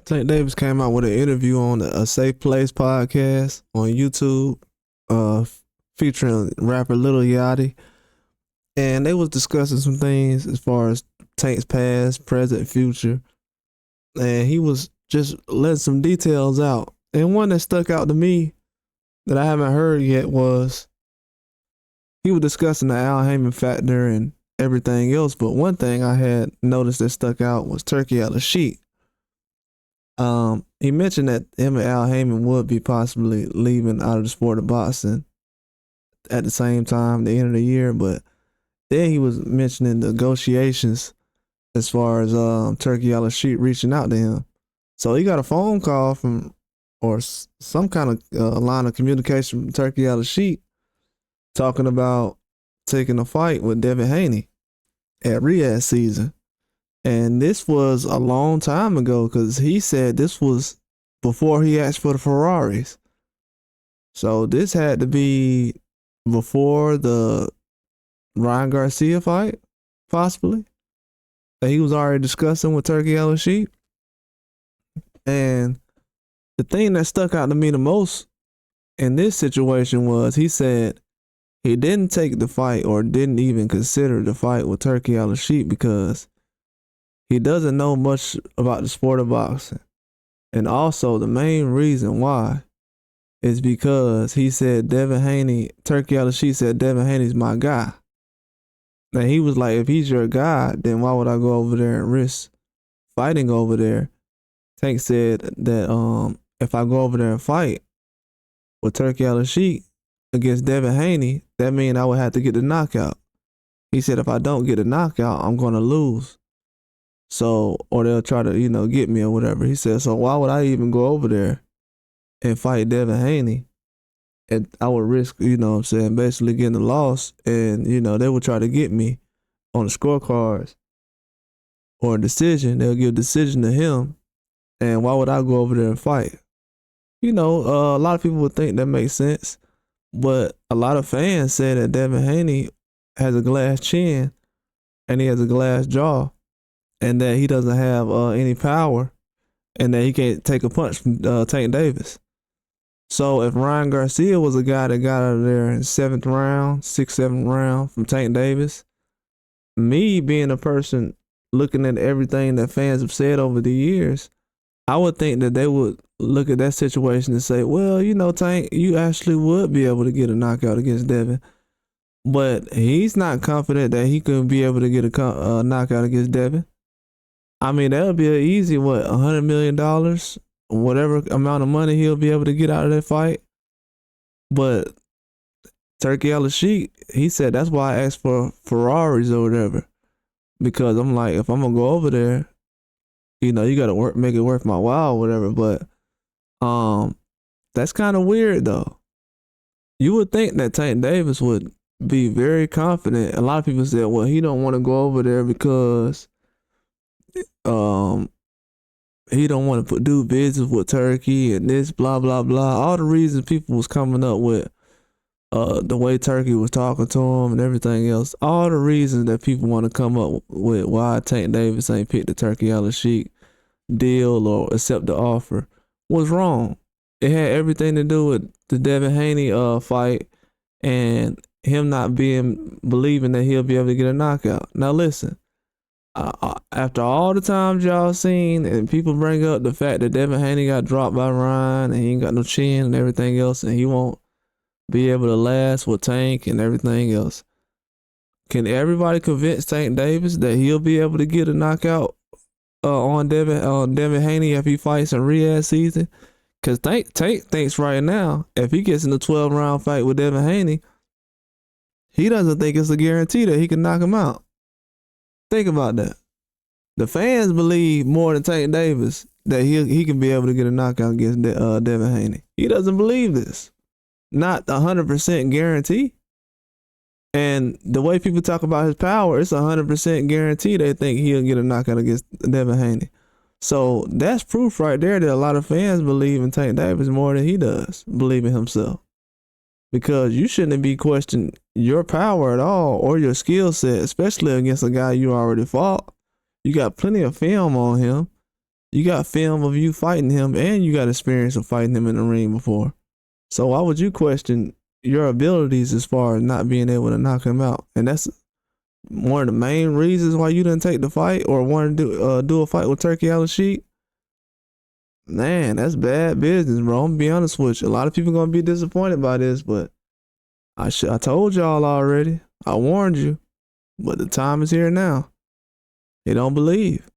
Tank Davis came out with an interview on a Safe Place podcast on YouTube, uh, featuring rapper Lil Yachty, and they was discussing some things as far as Tank's past, present, future, and he was just letting some details out. And one that stuck out to me that I haven't heard yet was he was discussing the Al Heyman factor and everything else. But one thing I had noticed that stuck out was Turkey Al-Sheet. He mentioned that him and Al Heyman would be possibly leaving out of the sport of boxing at the same time, the end of the year. But then he was mentioning negotiations as far as Turkey Al-Sheet reaching out to him. So he got a phone call from, or some kind of line of communication from Turkey Al-Sheet talking about taking a fight with Devin Haney at Riyadh season. And this was a long time ago because he said this was before he asked for the Ferraris. So this had to be before the Ryan Garcia fight, possibly, that he was already discussing with Turkey Al-Sheet. And the thing that stuck out to me the most in this situation was he said he didn't take the fight or didn't even consider the fight with Turkey Al-Sheet because he doesn't know much about the sport of boxing. And also the main reason why is because he said Devin Haney, Turkey Al-Sheet said Devin Haney's my guy. And he was like, if he's your guy, then why would I go over there and risk fighting over there? Tank said that if I go over there and fight with Turkey Al-Sheet against Devin Haney, that means I would have to get the knockout. He said if I don't get the knockout, I'm going to lose. So, or they'll try to, get me or whatever. He said, so why would I even go over there and fight Devin Haney? And I would risk, basically getting a loss. And, they would try to get me on the scorecards or a decision. They'll give a decision to him. And why would I go over there and fight? A lot of people would think that makes sense. But a lot of fans say that Devin Haney has a glass chin and he has a glass jaw and that he doesn't have any power and that he can't take a punch from Tank Davis. So if Ryan Garcia was a guy that got out of there in 7th round, 6th, 7th round from Tank Davis, me being a person looking at everything that fans have said over the years, I would think that they would look at that situation and say, well, Tank, you actually would be able to get a knockout against Devin. But he's not confident that he could be able to get a knockout against Devin. I mean, that would be an easy, $100 million, whatever amount of money he'll be able to get out of that fight. But Turkey Al-Sheet, he said that's why I asked for Ferraris or whatever. Because I'm like, if I'm going to go over there, you got to make it worth my while or whatever. But that's kind of weird, though. You would think that Tank Davis would be very confident. A lot of people said, well, he don't want to go over there because he don't want to do business with Turkey and this, blah, blah, blah. All the reasons people was coming up with the way Turkey was talking to him and everything else. All the reasons that people want to come up with why Tank Davis ain't picked the Turkey Al-Sheet deal or accept the offer was wrong. It had everything to do with the Devin Haney fight and him not believing that he'll be able to get a knockout. Now listen, after all the times y'all seen and people bring up the fact that Devin Haney got dropped by Ryan and he ain't got no chin and everything else and he won't be able to last with Tank and everything else, can everybody convince Tank Davis that he'll be able to get a knockout on Devin Haney if he fights in Riyadh season? Because Tank thinks right now, if he gets in a 12-round fight with Devin Haney, he doesn't think it's a guarantee that he can knock him out. Think about that. The fans believe more than Tank Davis that he can be able to get a knockout against Devin Haney. He doesn't believe this. Not 100% guarantee. And the way people talk about his power, it's 100% guarantee they think he'll get a knockout against Devin Haney. So that's proof right there that a lot of fans believe in Tank Davis more than he does believe in himself. Because you shouldn't be questioning your power at all or your skill set, especially against a guy you already fought. You got plenty of film on him. You got film of you fighting him, and you got experience of fighting him in the ring before. So why would you question your abilities as far as not being able to knock him out? And that's one of the main reasons why you didn't take the fight or want to do a fight with Turkey Al-Sheikh. Man, that's bad business, bro. I'm gonna be honest with you. A lot of people gonna be disappointed by this, but I told y'all already. I warned you, but the time is here now. They don't believe.